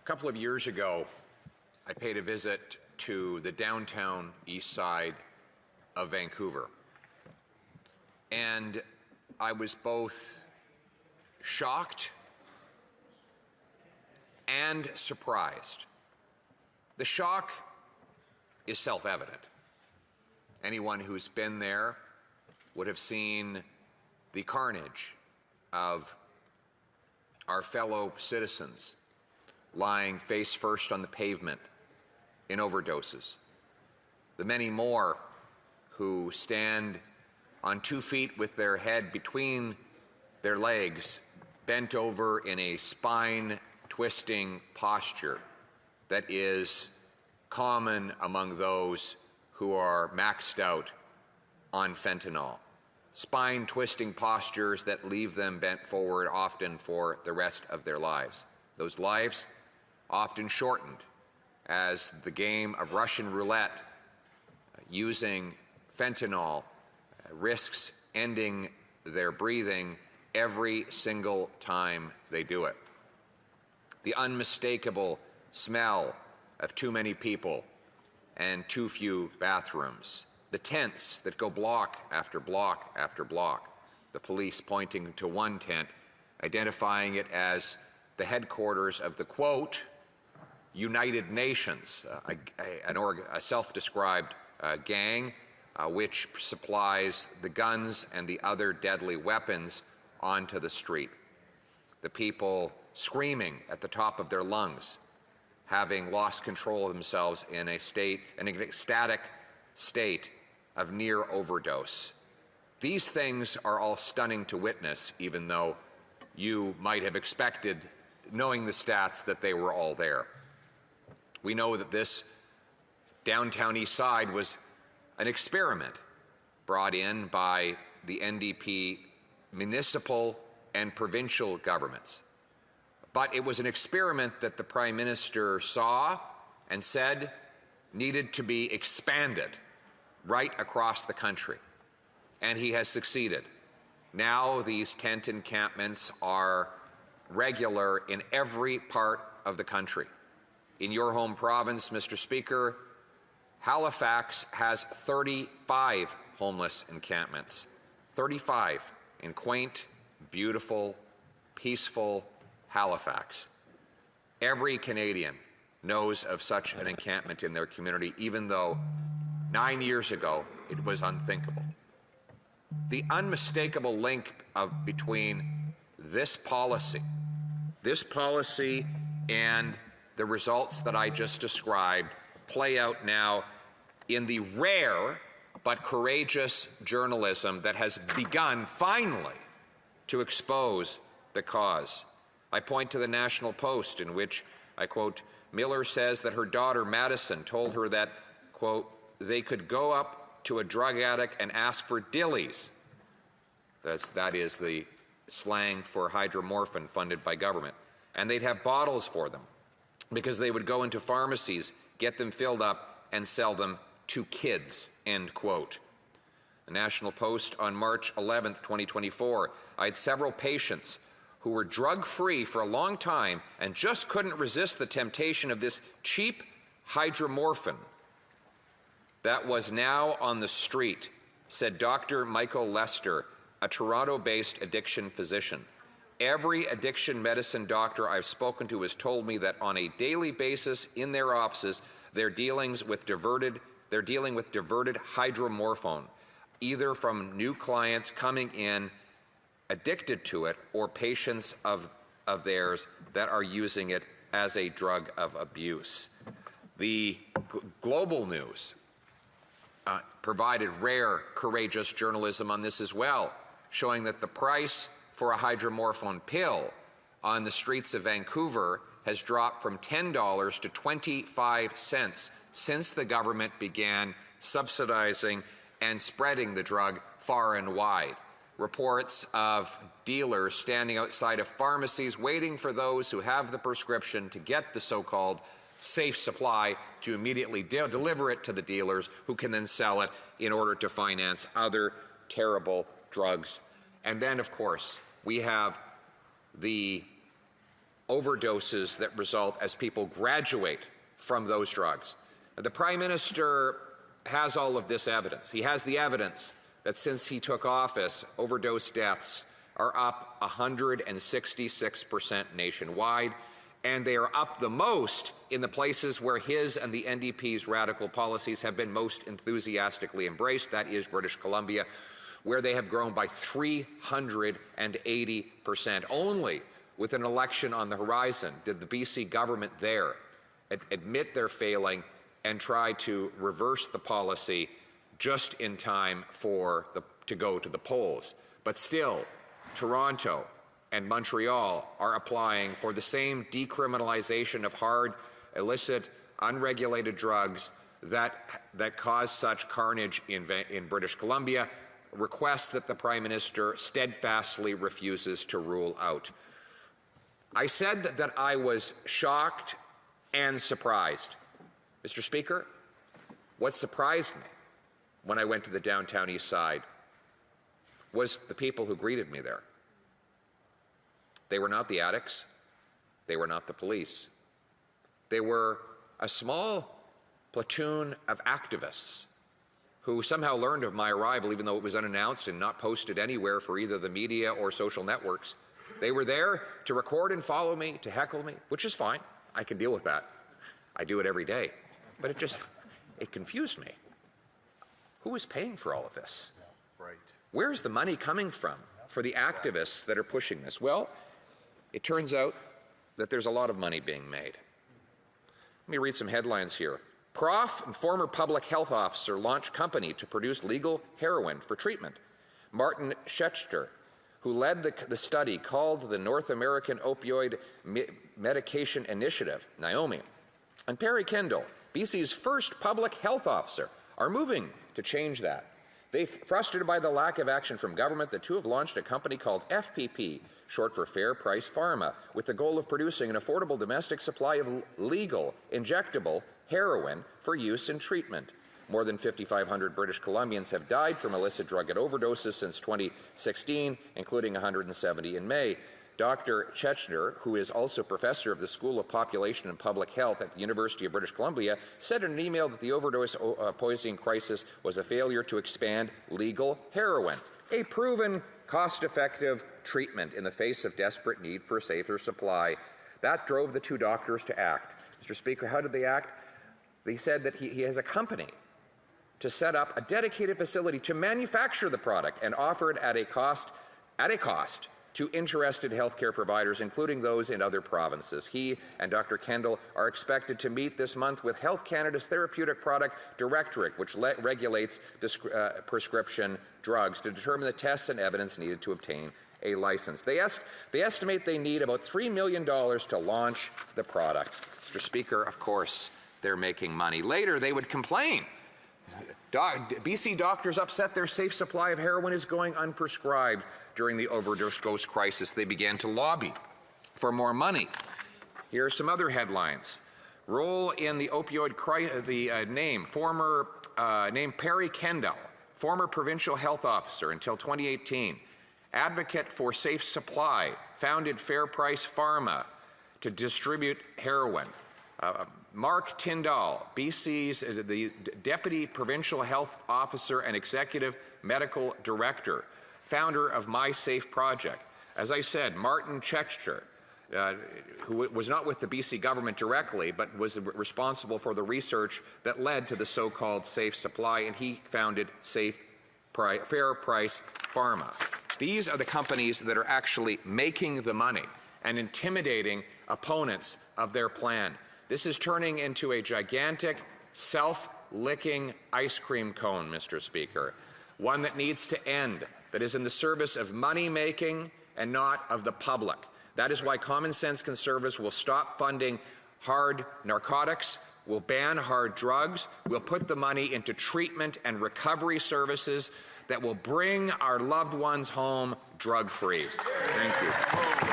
couple of years ago, I paid a visit to the downtown east side of Vancouver. And I was both shocked and surprised. The shock is self-evident. Anyone who's been there would have seen the carnage of our fellow citizens lying face first on the pavement in overdoses. The many more who stand on 2 feet with their head between their legs, bent over in a spine-twisting posture that is common among those who are maxed out on fentanyl. Spine-twisting postures that leave them bent forward often for the rest of their lives. Those lives often shortened as the game of Russian roulette using fentanyl risks ending their breathing every single time they do it. The unmistakable smell of too many people and too few bathrooms. The tents that go block after block after block. The police pointing to one tent, identifying it as the headquarters of the, quote, United Nations, a self-described gang which supplies the guns and the other deadly weapons onto the street. The people screaming at the top of their lungs, having lost control of themselves in an ecstatic state of near overdose. These things are all stunning to witness, even though you might have expected, knowing the stats, that they were all there. We know that this downtown east side was an experiment brought in by the NDP municipal and provincial governments. But it was an experiment that the Prime Minister saw and said needed to be expanded right across the country. And he has succeeded. Now these tent encampments are regular in every part of the country. In your home province, Mr. Speaker, Halifax has 35 homeless encampments. 35 in quaint, beautiful, peaceful Halifax. Every Canadian knows of such an encampment in their community, even though 9 years ago it was unthinkable. The unmistakable link between this policy and the results that I just described play out now in the rare but courageous journalism that has begun finally to expose the cause. I point to the National Post, in which, I quote, Miller says that her daughter Madison told her that, quote, they could go up to a drug addict and ask for dillies. That is the slang for hydromorphine funded by government. And they'd have bottles for them because they would go into pharmacies, get them filled up, and sell them to kids, end quote. The National Post on March 11th, 2024, I had several patients who were drug-free for a long time and just couldn't resist the temptation of this cheap hydromorphine that was now on the street, said Dr. Michael Lester, a Toronto-based addiction physician. Every addiction medicine doctor I've spoken to has told me that on a daily basis in their offices, they're dealing with diverted hydromorphone, either from new clients coming in addicted to it or patients of theirs that are using it as a drug of abuse. The global news provided rare, courageous journalism on this as well, showing that the price for a hydromorphone pill on the streets of Vancouver has dropped from $10 to 25 cents since the government began subsidizing and spreading the drug far and wide. Reports of dealers standing outside of pharmacies waiting for those who have the prescription to get the so-called safe supply to immediately deliver it to the dealers who can then sell it in order to finance other terrible drugs. And then, of course, we have the overdoses that result as people graduate from those drugs. The Prime Minister has all of this evidence. He has the evidence that since he took office, overdose deaths are up 166% nationwide, and they are up the most in the places where his and the NDP's radical policies have been most enthusiastically embraced. That is British Columbia, where they have grown by 380%. Only with an election on the horizon did the BC government there admit their failing and try to reverse the policy just in time to go to the polls. But still, Toronto and Montreal are applying for the same decriminalization of hard, illicit, unregulated drugs that cause such carnage in British Columbia, requests that the Prime Minister steadfastly refuses to rule out. I said that I was shocked and surprised. Mr. Speaker, what surprised me when I went to the downtown east side was the people who greeted me there. They were not the addicts. They were not the police. They were a small platoon of activists who somehow learned of my arrival, even though it was unannounced and not posted anywhere for either the media or social networks. They were there to record and follow me, to heckle me, which is fine. I can deal with that. I do it every day. But it confused me. Who is paying for all of this? Right. Where's the money coming from for the activists that are pushing this? Well, it turns out that there's a lot of money being made. Let me read some headlines here. Prof and former public health officer launch company to produce legal heroin for treatment. Martin Schechter, who led the study called the North American Opioid Medication Initiative, Naomi, and Perry Kendall, BC's first public health officer, are moving to change that. They, frustrated by the lack of action from government, the two have launched a company called FPP, short for Fair Price Pharma, with the goal of producing an affordable domestic supply of legal, injectable heroin for use in treatment. More than 5,500 British Columbians have died from illicit drug overdoses since 2016, including 170 in May. Dr. Schechter, who is also professor of the School of Population and Public Health at the University of British Columbia, said in an email that the overdose poisoning crisis was a failure to expand legal heroin, a proven cost-effective treatment in the face of desperate need for a safer supply. That drove the two doctors to act. Mr. Speaker, how did they act? They said that he has a company to set up a dedicated facility to manufacture the product and offer it at a cost to interested healthcare providers, including those in other provinces. He and Dr. Kendall are expected to meet this month with Health Canada's Therapeutic Product Directorate, which regulates prescription drugs, to determine the tests and evidence needed to obtain a license. They estimate they need about $3 million to launch the product. Mr. Speaker, of course, they're making money. Later, they would complain. BC doctors upset their safe supply of heroin is going unprescribed. During the overdose crisis, they began to lobby for more money. Here are some other headlines. Role in the opioid crisis, name Perry Kendall, former provincial health officer until 2018, advocate for safe supply, founded Fair Price Pharma to distribute heroin. Mark Tyndall, BC's the Deputy Provincial Health Officer and Executive Medical Director, founder of My Safe Project. As I said, Martin Schechter, who was not with the BC government directly, but was responsible for the research that led to the so-called safe supply, and he founded Fair Price Pharma. These are the companies that are actually making the money and intimidating opponents of their plan. This is turning into a gigantic, self-licking ice cream cone, Mr. Speaker, one that needs to end, that is in the service of money-making and not of the public. That is why common sense conservatives will stop funding hard narcotics, will ban hard drugs, will put the money into treatment and recovery services that will bring our loved ones home drug-free. Thank you.